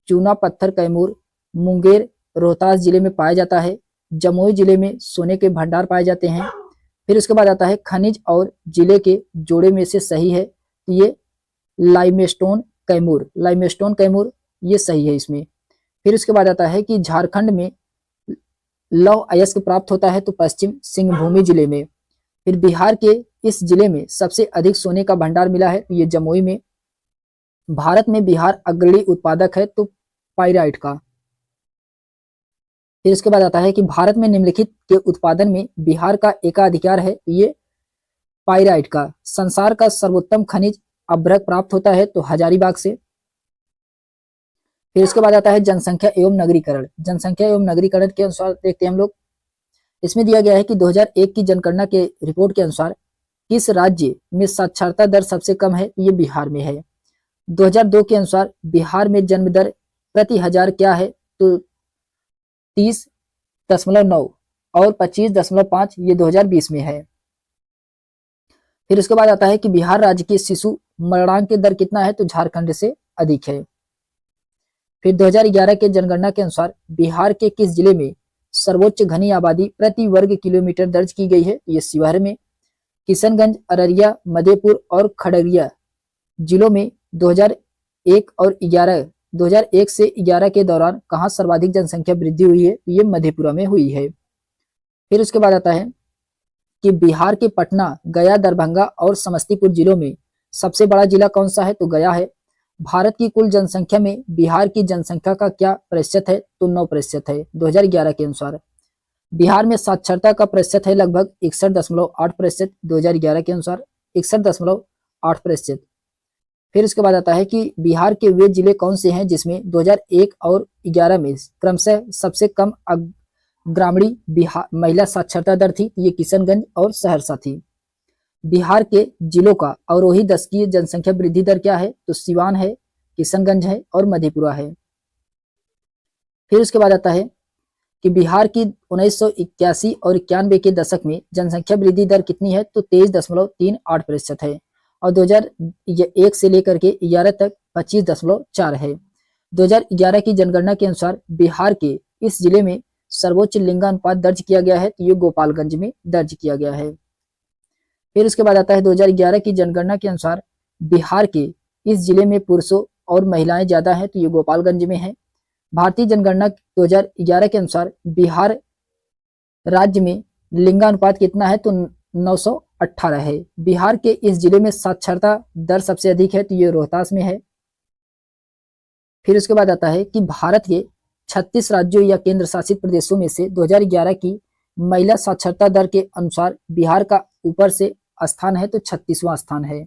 चूना पत्थर कैमूर मुंगेर रोहतास जिले में पाया जाता है। जमुई जिले में सोने के भंडार पाए जाते हैं। फिर उसके बाद आता है खनिज और जिले के जोड़े में से सही है, तो ये लाइमस्टोन कैमूर ये सही है इसमें। फिर उसके बाद आता है कि झारखंड में लौह अयस्क प्राप्त होता है, तो पश्चिम सिंहभूमि जिले में। फिर बिहार के इस जिले में सबसे अधिक सोने का भंडार मिला है, तो ये जमुई में। भारत में बिहार अग्रणी उत्पादक है, तो पाइराइट का। फिर इसके बाद आता है कि भारत में निम्नलिखित के उत्पादन में बिहार का एकाधिकार है, ये पाइराइट का। संसार का सर्वोत्तम खनिज अभ्रक प्राप्त होता है, तो हजारीबाग से। फिर इसके बाद आता है जनसंख्या एवं नगरीकरण के अनुसार देखते हैं हम लोग। इसमें दिया गया है कि 2001 की जनगणना के रिपोर्ट के अनुसार किस राज्य में साक्षरता दर सबसे कम है, ये बिहार में है। 2002 के अनुसार बिहार में जन्म दर प्रति हजार क्या है, तो 30.9 और 25.5 ये 2020 में है। फिर उसके बाद आता है कि बिहार राज्य की शिशु मरणांक की दर कितना है, तो झारखंड से अधिक है। फिर 2011 के जनगणना के अनुसार बिहार के किस जिले में सर्वोच्च घनी आबादी प्रति वर्ग किलोमीटर दर्ज की गई है, ये शिवहर में। किशनगंज, अररिया, मधेपुर और खगड़िया जिलों में 2001 से 11 के दौरान कहाँ सर्वाधिक जनसंख्या वृद्धि हुई है, ये मधेपुरा में हुई है। फिर उसके बाद आता है कि बिहार के पटना, गया, दरभंगा और समस्तीपुर जिलों में सबसे बड़ा जिला कौन सा है, तो गया है। भारत की कुल जनसंख्या में बिहार की जनसंख्या का क्या प्रतिशत है, तो 9% है 2011 के अनुसार। बिहार में साक्षरता का प्रतिशत है लगभग 61.8% 2011 के अनुसार, 61.8%। फिर इसके बाद आता है कि बिहार के वे जिले कौन से हैं जिसमें 2001 और 11 में क्रमशः सबसे कम ग्रामीण महिला साक्षरता दर थी, ये किशनगंज और सहरसा थी। बिहार के जिलों का अवरोही दशकीय जनसंख्या वृद्धि दर क्या है, तो सिवान है, किशनगंज है और मधेपुरा है। फिर उसके बाद आता है कि बिहार की 1981 और 91 के दशक में जनसंख्या वृद्धि दर कितनी है, तो 23.38% है और 2001 से लेकर के 11 तक 25.4 है। 2011 की जनगणना के अनुसार बिहार के इस जिले में सर्वोच्च लिंगानुपात दर्ज किया गया है, तो ये गोपालगंज में दर्ज किया गया है। फिर उसके बाद आता है 2011 की जनगणना के अनुसार बिहार के इस जिले में पुरुषों और महिलाएं ज्यादा हैं, तो ये गोपालगंज में है। भारतीय जनगणना 2011 के अनुसार बिहार राज्य में लिंगानुपात कितना है, तो 918 है। बिहार के इस जिले में साक्षरता दर सबसे अधिक है, तो ये रोहतास में है। फिर उसके बाद आता है कि भारत के 36 राज्यों या केंद्र शासित प्रदेशों में से 2011 की महिला साक्षरता दर के अनुसार बिहार का ऊपर से स्थान है, तो 36वां स्थान है।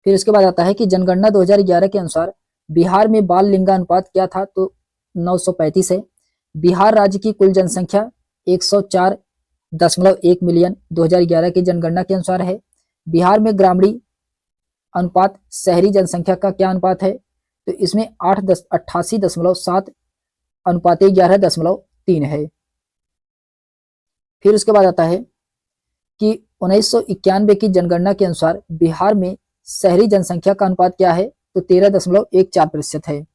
फिर उसके बाद आता है कि जनगणना 2011 के अनुसार बिहार में बाल लिंगानुपात क्या था, तो 935 है। बिहार राज्य की कुल जनसंख्या 104.1 मिलियन 2011 की जनगणना के अनुसार है। बिहार में ग्रामीण अनुपात शहरी जनसंख्या का क्या अनुपात है, तो इसमें 88.7 अनुपात 11.3 है। फिर उसके बाद आता है कि 1991 की जनगणना के अनुसार बिहार में शहरी जनसंख्या का अनुपात क्या है, तो 13.14% है।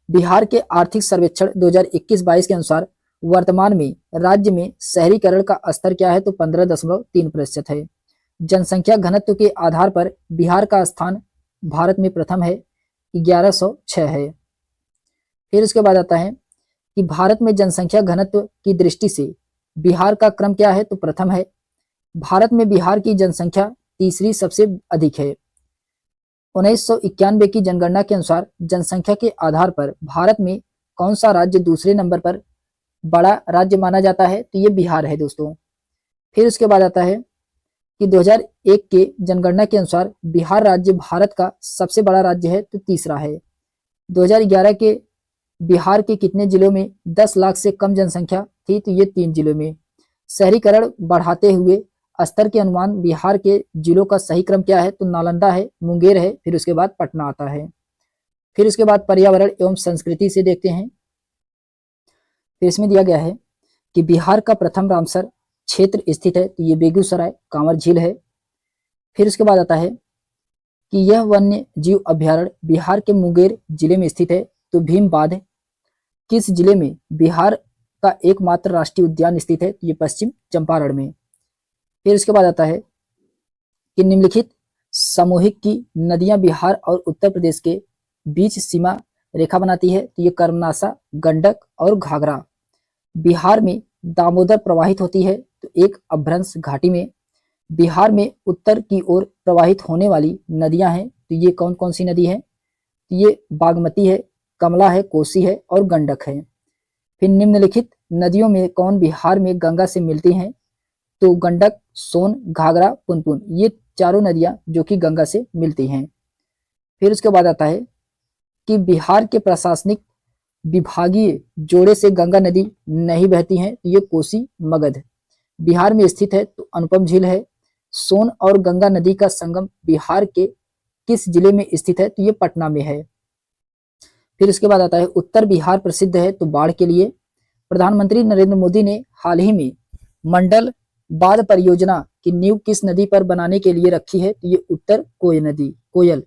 बिहार के आर्थिक सर्वेक्षण 2021-22 के अनुसार वर्तमान में राज्य में शहरीकरण का स्तर क्या है, तो 15.3% है। जनसंख्या घनत्व के आधार पर बिहार का स्थान भारत में प्रथम है, 1106 है। फिर उसके बाद आता है कि भारत में जनसंख्या घनत्व की दृष्टि से बिहार का क्रम क्या है, तो प्रथम है। भारत में बिहार की जनसंख्या तीसरी सबसे अधिक है। 1991 की जनगणना के अनुसार जनसंख्या के आधार पर भारत में कौन सा राज्य दूसरे नंबर पर बड़ा राज्य माना जाता है, तो ये बिहार है दोस्तों। फिर उसके बाद आता है कि 2001 के जनगणना के अनुसार बिहार राज्य भारत का सबसे बड़ा राज्य है, तो तीसरा है। 2011 के बिहार के कितने जिलों में 10 लाख से कम जनसंख्या थी, तो ये 3 जिलों में। शहरीकरण बढ़ाते हुए स्तर के अनुमान बिहार के जिलों का सही क्रम क्या है, तो नालंदा है, मुंगेर है, फिर उसके बाद पटना आता है। फिर उसके बाद पर्यावरण एवं संस्कृति से देखते हैं। फिर इसमें दिया गया है कि बिहार का प्रथम रामसर क्षेत्र स्थित है, तो ये बेगूसराय कांवर झील है। फिर उसके बाद आता है कि यह वन्य जीव अभ्यारण्य बिहार के मुंगेर जिले में स्थित है, तो भीम बांध किस जिले में बिहार का एकमात्र राष्ट्रीय उद्यान स्थित है, तो ये पश्चिम चंपारण में। फिर उसके बाद आता है कि निम्नलिखित सामूहिक की नदियां बिहार और उत्तर प्रदेश के बीच सीमा रेखा बनाती है, तो ये कर्मनाशा, गंडक और घाघरा। बिहार में दामोदर प्रवाहित होती है, तो एक अभ्रंश घाटी में। बिहार में उत्तर की ओर प्रवाहित होने वाली नदियां हैं, तो ये कौन कौन सी नदी है, तो ये बागमती है, कमला है, कोसी है और गंडक है। फिर निम्नलिखित नदियों में कौन बिहार में गंगा से मिलती हैं, तो गंडक, सोन, घाघरा, पुनपुन, ये चारों नदियां जो कि गंगा से मिलती हैं। फिर उसके बाद आता है कि बिहार के प्रशासनिक विभागीय जोड़े से गंगा नदी नहीं बहती है, तो ये कोसी मगध बिहार में स्थित है, तो अनुपम झील है। सोन और गंगा नदी का संगम बिहार के किस जिले में स्थित है, तो ये पटना में है। फिर उसके बाद आता है उत्तर बिहार प्रसिद्ध है तो बाढ़ के लिए। प्रधानमंत्री नरेंद्र मोदी ने हाल ही में मंडल बांध परियोजना की नींव किस नदी पर बनाने के लिए रखी है, तो ये उत्तर कोयल।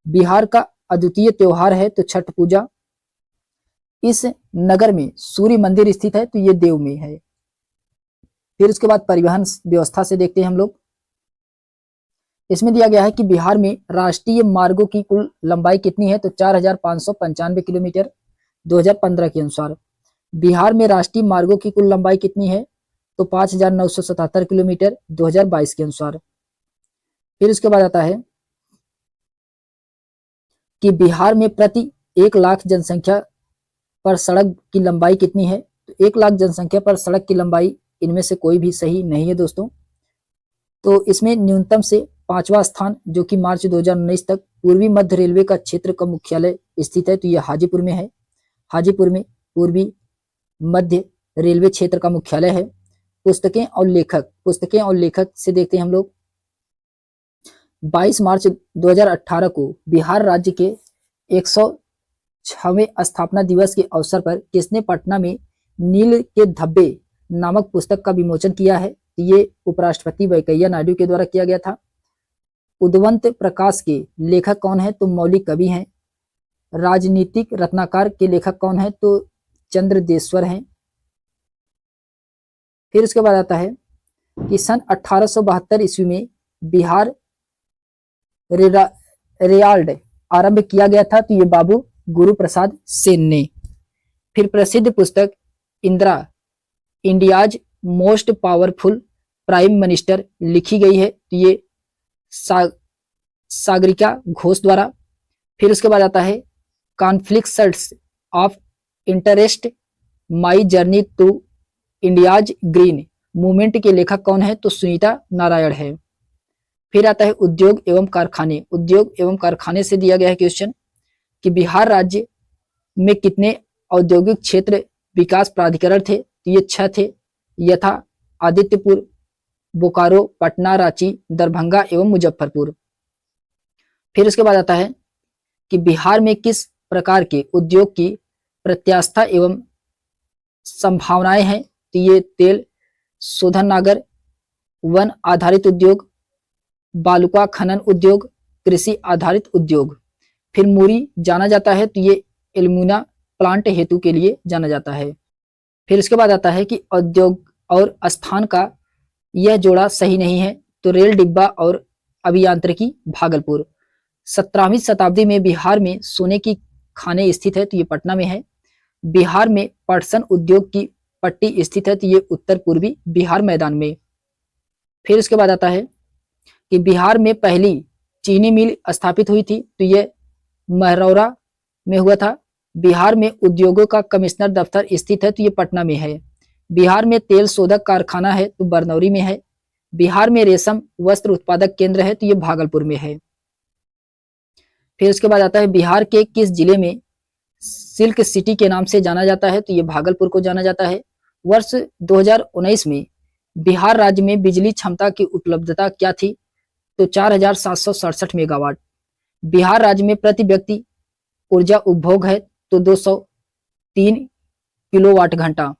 बिहार का अद्वितीय त्योहार है तो छठ पूजा। इस नगर में सूर्य मंदिर स्थित है, तो ये देव में है। फिर उसके बाद परिवहन व्यवस्था से देखते हैं हम लोग। इसमें दिया गया है कि बिहार में राष्ट्रीय मार्गों की कुल लंबाई कितनी है, तो 4595 किलोमीटर 2015 के अनुसार। बिहार में राष्ट्रीय मार्गों की कुल लंबाई कितनी है, तो 5977 किलोमीटर 2022 के अनुसार। फिर उसके बाद आता है कि बिहार में प्रति 1 लाख जनसंख्या पर सड़क की लंबाई कितनी है, तो 1 लाख जनसंख्या पर सड़क की लंबाई इनमें से कोई भी सही नहीं है दोस्तों। तो इसमें न्यूनतम से 5वां स्थान जो कि मार्च 2019 तक पूर्वी मध्य रेलवे का क्षेत्र का मुख्यालय स्थित है, तो यह हाजीपुर में है। हाजीपुर में पूर्वी मध्य रेलवे क्षेत्र का मुख्यालय है। पुस्तकें और लेखक से देखते हैं हम लोग। 22 मार्च 2018 को बिहार राज्य के 106वें स्थापना दिवस के अवसर पर किसने पटना में नील के धब्बे नामक पुस्तक का विमोचन किया है, ये उपराष्ट्रपति वेंकैया नायडू के द्वारा किया गया था। उद्वंत प्रकाश के लेखक कौन है, तो मौलिक कवि हैं। राजनीतिक रत्नाकर के लेखक कौन है, तो चंद्रदेश्वर हैं। फिर उसके बाद आता है कि सन 1872 ईस्वी में बिहार रियाल्ड आरंभ किया गया था, तो ये बाबू गुरु प्रसाद सेन ने। फिर प्रसिद्ध पुस्तक Indira India's most powerful prime minister लिखी गई है, तो ये सागरिका घोष द्वारा। फिर उसके बाद आता है conflicts of interest my journey to India's green movement के लेखक कौन है, तो सुनीता नारायण है। फिर आता है उद्योग एवं कारखाने से दिया गया है क्वेश्चन कि बिहार राज्य में कितने औद्योगिक क्षेत्र विकास प्राधिकरण थे, तो ये 6 थे, यथा आदित्यपुर, बोकारो, पटना, रांची, दरभंगा एवं मुजफ्फरपुर। फिर उसके बाद आता है कि बिहार में किस प्रकार के उद्योग की प्रत्यास्था एवं संभावनाएं हैं, तो ये तेल शोधनागार, वन आधारित उद्योग, बालुका खनन उद्योग, कृषि आधारित उद्योग। फिर मुरी जाना जाता है, तो ये एल्यूमिना प्लांट हेतु के लिए जाना जाता है। फिर इसके बाद आता है कि उद्योग और स्थान का यह जोड़ा सही नहीं है, तो रेल डिब्बा और अभियांत्रिकी भागलपुर। 17वीं शताब्दी में बिहार में सोने की खाने स्थित है, तो ये पटना में है। बिहार में पटसन उद्योग की पट्टी स्थित है, तो ये उत्तर पूर्वी बिहार मैदान में। फिर उसके बाद आता है कि बिहार में पहली चीनी मिल स्थापित हुई थी, तो ये महरौरा में हुआ था। बिहार में उद्योगों का कमिश्नर दफ्तर स्थित है, तो ये पटना में है। बिहार में तेल शोधक कारखाना है, तो बरनौली में है। बिहार में रेशम वस्त्र उत्पादक केंद्र है, तो ये भागलपुर में है। फिर उसके बाद आता है बिहार के किस जिले में सिल्क सिटी के नाम से जाना जाता है, तो ये भागलपुर को जाना जाता है। वर्ष 2019 में बिहार राज्य में बिजली क्षमता की उपलब्धता क्या थी, तो 4767 मेगावाट। बिहार राज्य में प्रति व्यक्ति ऊर्जा उपभोग है, तो 203 किलोवाट घंटा।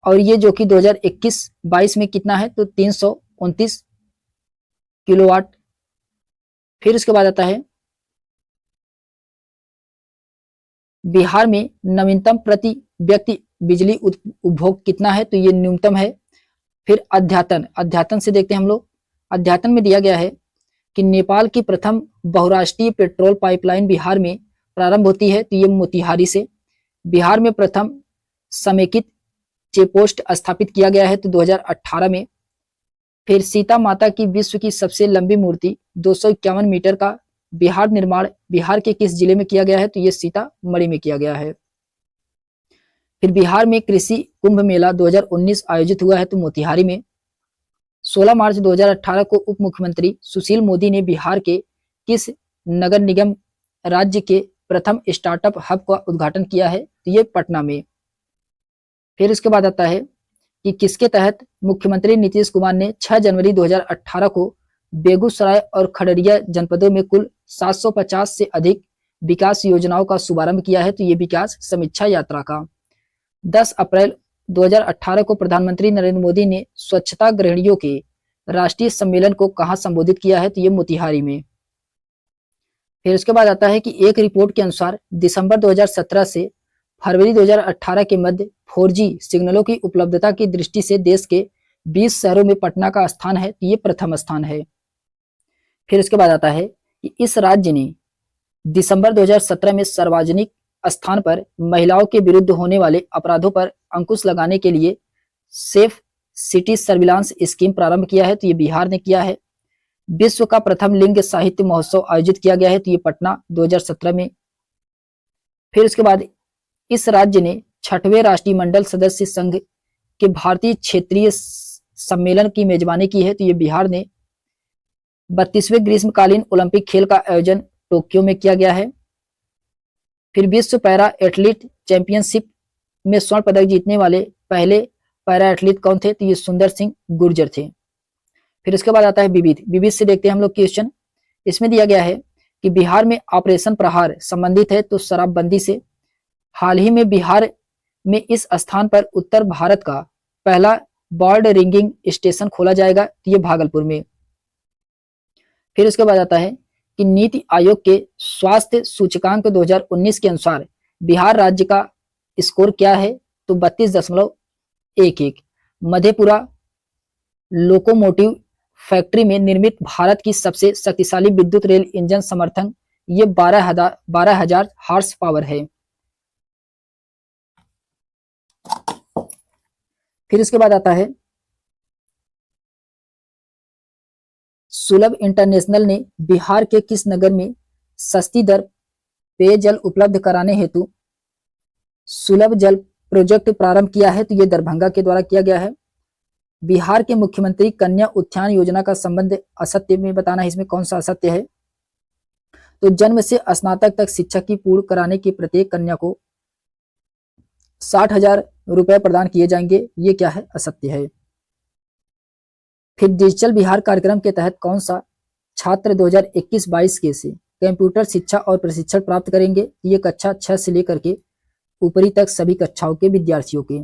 और ये जो कि 2021-22 में कितना है, तो 329 किलोवाट। फिर उसके बाद आता है बिहार में नवीनतम प्रति व्यक्ति बिजली उपभोग कितना है, तो ये न्यूनतम है। फिर अध्यातन से देखते हैं हम लोग। अध्यातन में दिया गया है कि नेपाल की प्रथम बहुराष्ट्रीय पेट्रोल पाइपलाइन बिहार में प्रारंभ होती है, तो ये मोतिहारी से। बिहार में प्रथम समेकित चेकपोस्ट स्थापित किया गया है, तो 2018 में। फिर सीता माता की विश्व की सबसे लंबी मूर्ति 251 मीटर का बिहार निर्माण बिहार के किस जिले में किया गया है, तो ये सीतामढ़ी में किया गया है। फिर बिहार में कृषि कुंभ मेला 2019 आयोजित हुआ है, तो मोतिहारी में। 16 मार्च 2018 को उप मुख्यमंत्री सुशील मोदी ने बिहार के किस नगर निगम राज्य के प्रथम स्टार्टअप हब का उद्घाटन किया है, तो ये पटना में। फिर उसके बाद आता है कि किसके तहत मुख्यमंत्री नीतीश कुमार ने 6 जनवरी 2018 को बेगूसराय और खगड़िया जनपदों में कुल 750 से अधिक विकास योजनाओं का शुभारंभ किया है, तो ये विकास समीक्षा यात्रा का। 10 अप्रैल 2018 को प्रधानमंत्री नरेंद्र मोदी ने स्वच्छता गृहिणियों के राष्ट्रीय सम्मेलन को कहां संबोधित किया है, तो ये मोतिहारी में। फिर उसके बाद आता है कि एक रिपोर्ट के अनुसार दिसंबर 2017 से फरवरी 2018 के मध्य 4G सिग्नलों की उपलब्धता की दृष्टि से देश के 20 शहरों में पटना का स्थान है, तो ये प्रथम स्थान है। फिर उसके बाद आता है कि इस राज्य ने दिसंबर 2017 में सार्वजनिक स्थान पर महिलाओं के विरुद्ध होने वाले अपराधों पर अंकुश लगाने के लिए सेफ सिटी सर्विलांस स्कीम प्रारंभ किया है, तो ये बिहार ने किया है। विश्व का प्रथम लिंग साहित्य महोत्सव आयोजित किया गया है, तो ये पटना 2017 में। फिर उसके बाद इस राज्य ने 6वें राष्ट्रीय मंडल सदस्य संघ के भारतीय क्षेत्रीय सम्मेलन की मेजबानी की है, तो ये बिहार ने। 32वें ग्रीष्मकालीन ओलंपिक खेल का आयोजन टोक्यो में किया गया है। फिर विश्व पैरा एथलीट चैंपियनशिप में स्वर्ण पदक जीतने वाले पहले पैरा एथलीट कौन थे, तो ये सुंदर सिंह गुर्जर थे। फिर उसके बाद आता है विविध से देखते हैं हम लोग क्वेश्चन। इसमें दिया गया है कि बिहार में ऑपरेशन प्रहार संबंधित है, तो शराबबंदी से। हाल ही में बिहार में इस स्थान पर उत्तर भारत का पहला बर्ड रिंगिंग स्टेशन खोला जाएगा, तो ये भागलपुर में। फिर उसके बाद आता है कि नीति आयोग के स्वास्थ्य सूचकांक 2019 के अनुसार बिहार राज्य का स्कोर क्या है, तो 32.11। मधेपुरा लोकोमोटिव फैक्ट्री में निर्मित भारत की सबसे शक्तिशाली विद्युत रेल इंजन समर्थन ये 12,000 हार्स पावर है। फिर इसके बाद आता है सुलभ इंटरनेशनल ने बिहार के किस नगर में सस्ती दर पेयजल उपलब्ध कराने हेतु सुलभ जल प्रोजेक्ट प्रारंभ किया है, तो ये दरभंगा के द्वारा किया गया है। बिहार के मुख्यमंत्री कन्या उत्थान योजना का संबंध असत्य में बताना है, इसमें कौन सा असत्य है, तो जन्म से स्नातक तक शिक्षा की पूर्ण कराने की प्रत्येक कन्या को 60,000 रुपए प्रदान किए जाएंगे, ये क्या है, असत्य है। फिर डिजिटल बिहार कार्यक्रम के तहत कौन सा छात्र 2021-22 के से कंप्यूटर शिक्षा और प्रशिक्षण प्राप्त करेंगे, ये कक्षा 6 से लेकर के ऊपरी तक सभी कक्षाओं के विद्यार्थियों के।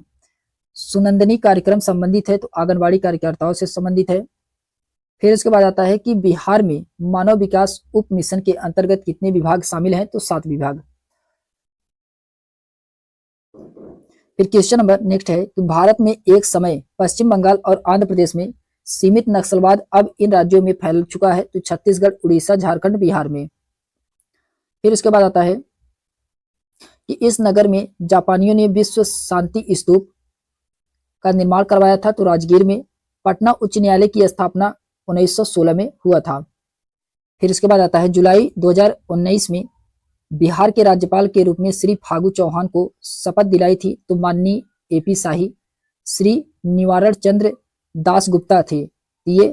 सुनंदनी कार्यक्रम संबंधित है, तो आंगनबाड़ी कार्यकर्ताओं से संबंधित है। फिर इसके बाद आता है कि बिहार में मानव विकास उप मिशन के अंतर्गत कितने विभाग शामिल हैं, तो 7 विभाग। फिर क्वेश्चन नंबर नेक्स्ट है कि भारत में एक समय पश्चिम बंगाल और आंध्र प्रदेश में सीमित नक्सलवाद अब इन राज्यों में फैल चुका है, तो छत्तीसगढ़, उड़ीसा, झारखंड, बिहार में। फिर इसके बाद आता है कि इस नगर में जापानियों ने विश्व शांति स्तूप का निर्माण करवाया था। तो राजगीर में पटना उच्च न्यायालय की स्थापना 1916 में हुआ था। फिर इसके बाद आता है जुलाई 2019 में बिहार के राज्यपाल के रूप में श्री फागू चौहान को शपथ दिलाई थी। तो माननीय एपी शाही श्री निवारण चंद्र दास गुप्ता थे, ये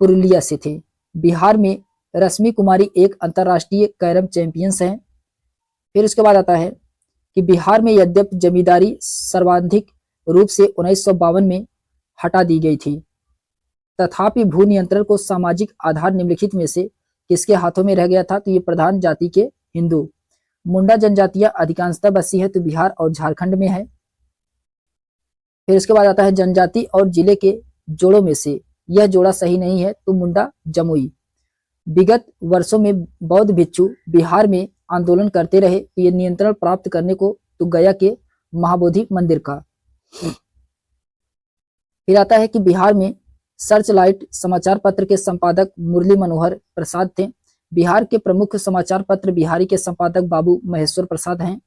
पुरुलिया से थे। बिहार में रश्मि कुमारी एक अंतर्राष्ट्रीय कैरम चैंपियंस हैं। फिर उसके बाद आता है कि बिहार में यद्यपि जमींदारी सर्वाधिक रूप से 1952 में हटा दी गई थी, तथापि भू नियंत्रण को सामाजिक आधार निम्नलिखित में से किसके हाथों में रह गया था? तो ये प्रधान जाति के हिंदू। मुंडा जनजातियां अधिकांशतः बसी है, तो बिहार और झारखंड में है। फिर इसके बाद आता है जनजाति और जिले के जोड़ों में से यह जोड़ा सही नहीं है, तो मुंडा जमुई। विगत वर्षों में बौद्ध भिक्षु बिहार में आंदोलन करते रहे, तो ये नियंत्रण प्राप्त करने को तो गया के महाबोधि मंदिर का। फिर आता है कि बिहार में सर्चलाइट समाचार पत्र के संपादक मुरली मनोहर प्रसाद थे। बिहार के प्रमुख समाचार पत्र बिहारी के संपादक बाबू महेश्वर प्रसाद हैं।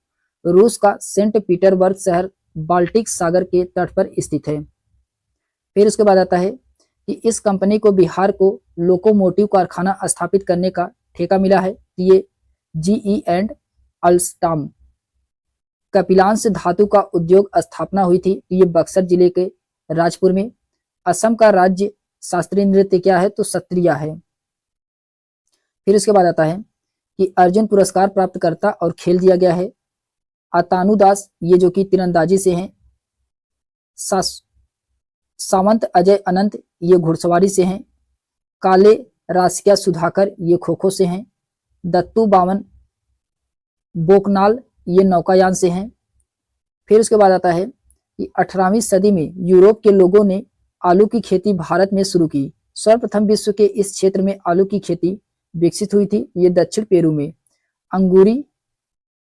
रूस का सेंट पीटरबर्ग शहर बाल्टिक सागर के तट पर स्थित है। फिर उसके बाद आता है कि इस कंपनी को बिहार को लोकोमोटिव कारखाना स्थापित करने का ठेका मिला है। ये जीई एंड अल्स्टाम कपिलांश धातु का उद्योग स्थापना हुई थी। ये बक्सर जिले के राजपुर में। असम का राज्य शास्त्रीय नृत्य क्या है? तो सत्रिया है। फिर उसके बाद आता है कि अर्जुन पुरस्कार प्राप्त करता और खेल दिया गया है अतानु दास, ये जो कि तीरंदाजी से हैं। सावंत अजय अनंत, ये घुड़सवारी से हैं। काले रासिका सुधाकर, ये खो खो से हैं। दत्तू बावन बोकनाल, ये नौकायान से हैं। फिर उसके बाद आता है कि 18वीं सदी में यूरोप के लोगों ने आलू की खेती भारत में शुरू की। सर्वप्रथम विश्व के इस क्षेत्र में आलू की खेती विकसित हुई थी, ये दक्षिण पेरू में। अंगूरी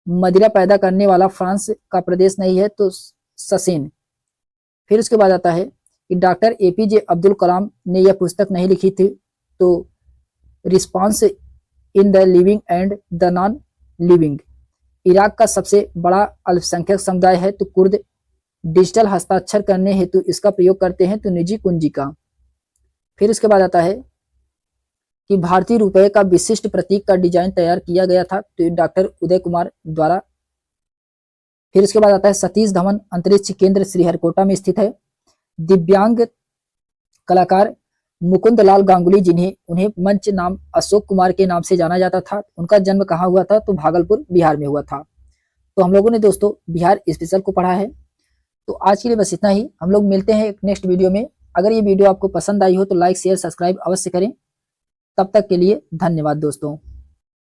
मदिरा पैदा करने वाला फ्रांस का प्रदेश नहीं है, तो ससेन। फिर उसके बाद आता है कि डॉक्टर एपीजे अब्दुल कलाम ने यह पुस्तक नहीं लिखी थी, तो response in the living and the non living. Iraq का सबसे बड़ा अल्पसंख्यक समुदाय है, तो कुर्द। डिजिटल हस्ताक्षर करने हेतु इसका प्रयोग करते हैं, तो निजी कुंजी का। फिर इसके बाद आता है कि भारतीय रुपए का विशिष्ट प्रतीक का डिजाइन तैयार किया गया था, तो डॉक्टर उदय कुमार द्वारा। फिर इसके बाद आता है सतीश धवन अंतरिक्ष केंद्र श्रीहरिकोटा में स्थित है। दिव्यांग कलाकार मुकुंद लाल गांगुली, उन्हें मंच नाम अशोक कुमार के नाम से जाना जाता था, उनका जन्म कहाँ हुआ था? तो भागलपुर बिहार में हुआ था। तो हम लोगों ने दोस्तों बिहार स्पेशल को पढ़ा है। तो आज के लिए बस इतना ही। हम लोग मिलते हैं एक नेक्स्ट वीडियो में। अगर ये वीडियो आपको पसंद आई हो तो लाइक शेयर सब्सक्राइब अवश्य करें। तब तक के लिए धन्यवाद दोस्तों।